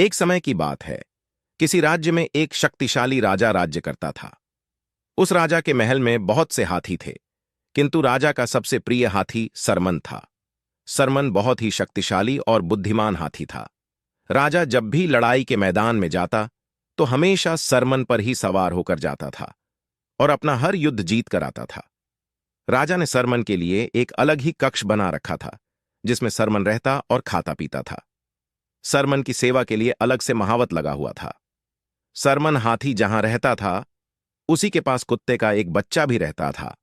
एक समय की बात है। किसी राज्य में एक शक्तिशाली राजा राज्य करता था। उस राजा के महल में बहुत से हाथी थे, किंतु राजा का सबसे प्रिय हाथी सरमन था। सरमन बहुत ही शक्तिशाली और बुद्धिमान हाथी था। राजा जब भी लड़ाई के मैदान में जाता तो हमेशा सरमन पर ही सवार होकर जाता था और अपना हर युद्ध जीत कर आता था। राजा ने सरमन के लिए एक अलग ही कक्ष बना रखा था, जिसमें सरमन रहता और खाता पीता था। सरमन की सेवा के लिए अलग से महावत लगा हुआ था। सरमन हाथी जहां रहता था, उसी के पास कुत्ते का एक बच्चा भी रहता था।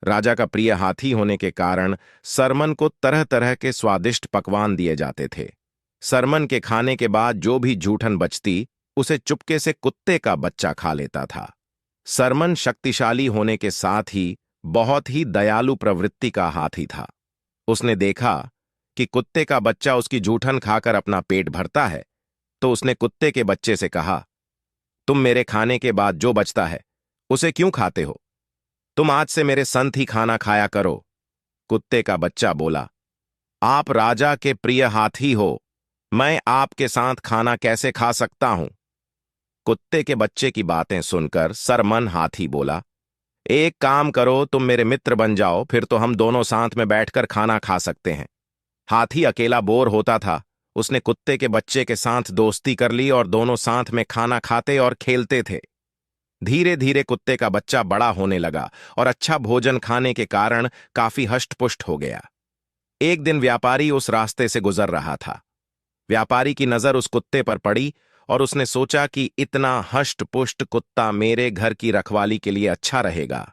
राजा का प्रिय हाथी होने के कारण सरमन को तरह तरह के स्वादिष्ट पकवान दिए जाते थे। सरमन के खाने के बाद जो भी जूठन बचती, उसे चुपके से कुत्ते का बच्चा खा लेता था। सरमन शक्तिशाली होने के साथ ही बहुत ही दयालु प्रवृत्ति का हाथी था। उसने देखा कि कुत्ते का बच्चा उसकी जूठन खाकर अपना पेट भरता है, तो उसने कुत्ते के बच्चे से कहा, तुम मेरे खाने के बाद जो बचता है उसे क्यों खाते हो? तुम आज से मेरे संग ही खाना खाया करो। कुत्ते का बच्चा बोला, आप राजा के प्रिय हाथी हो, मैं आपके साथ खाना कैसे खा सकता हूं? कुत्ते के बच्चे की बातें सुनकर सरमन हाथी बोला, एक काम करो, तुम मेरे मित्र बन जाओ, फिर तो हम दोनों साथ में बैठकर खाना खा सकते हैं। हाथी अकेला बोर होता था। उसने कुत्ते के बच्चे के साथ दोस्ती कर ली और दोनों साथ में खाना खाते और खेलते थे। धीरे धीरे कुत्ते का बच्चा बड़ा होने लगा और अच्छा भोजन खाने के कारण काफी हष्टपुष्ट हो गया। एक दिन व्यापारी उस रास्ते से गुजर रहा था। व्यापारी की नजर उस कुत्ते पर पड़ी और उसने सोचा कि इतना हष्टपुष्ट कुत्ता मेरे घर की रखवाली के लिए अच्छा रहेगा।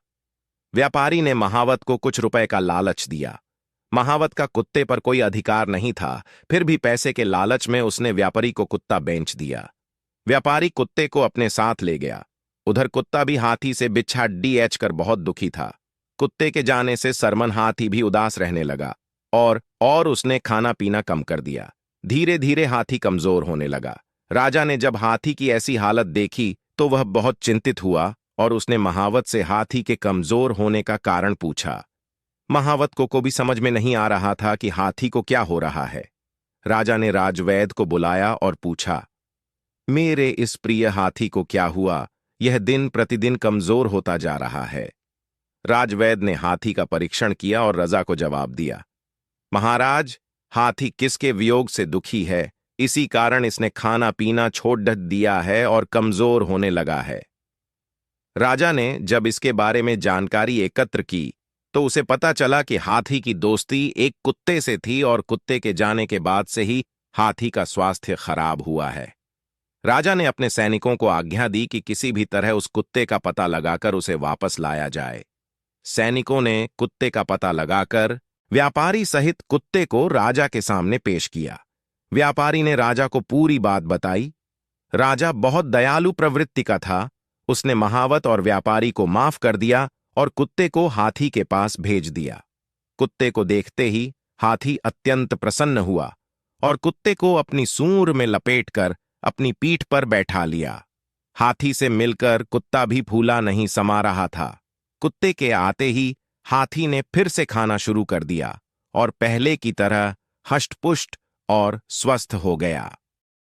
व्यापारी ने महावत को कुछ रुपए का लालच दिया। महावत का कुत्ते पर कोई अधिकार नहीं था, फिर भी पैसे के लालच में उसने व्यापारी को कुत्ता बेच दिया। व्यापारी कुत्ते को अपने साथ ले गया। उधर कुत्ता भी हाथी से बिच्छा डीएच कर बहुत दुखी था। कुत्ते के जाने से सरमन हाथी भी उदास रहने लगा और उसने खाना पीना कम कर दिया। धीरे धीरे हाथी कमजोर होने लगा। राजा ने जब हाथी की ऐसी हालत देखी तो वह बहुत चिंतित हुआ और उसने महावत से हाथी के कमजोर होने का कारण पूछा। महावत को भी समझ में नहीं आ रहा था कि हाथी को क्या हो रहा है। राजा ने राजवैद्य को बुलाया और पूछा, मेरे इस प्रिय हाथी को क्या हुआ? यह दिन प्रतिदिन कमजोर होता जा रहा है। राजवैद्य ने हाथी का परीक्षण किया और रजा को जवाब दिया, महाराज, हाथी किसके वियोग से दुखी है, इसी कारण इसने खाना पीना छोड़ दिया है और कमजोर होने लगा है। राजा ने जब इसके बारे में जानकारी एकत्र की तो उसे पता चला कि हाथी की दोस्ती एक कुत्ते से थी और कुत्ते के जाने के बाद से ही हाथी का स्वास्थ्य खराब हुआ है। राजा ने अपने सैनिकों को आज्ञा दी कि किसी भी तरह उस कुत्ते का पता लगाकर उसे वापस लाया जाए। सैनिकों ने कुत्ते का पता लगाकर व्यापारी सहित कुत्ते को राजा के सामने पेश किया। व्यापारी ने राजा को पूरी बात बताई। राजा बहुत दयालु प्रवृत्ति का था। उसने महावत और व्यापारी को माफ कर दिया और कुत्ते को हाथी के पास भेज दिया। कुत्ते को देखते ही हाथी अत्यंत प्रसन्न हुआ और कुत्ते को अपनी सूंड में लपेटकर अपनी पीठ पर बैठा लिया। हाथी से मिलकर कुत्ता भी फूला नहीं समा रहा था। कुत्ते के आते ही हाथी ने फिर से खाना शुरू कर दिया और पहले की तरह हष्टपुष्ट और स्वस्थ हो गया।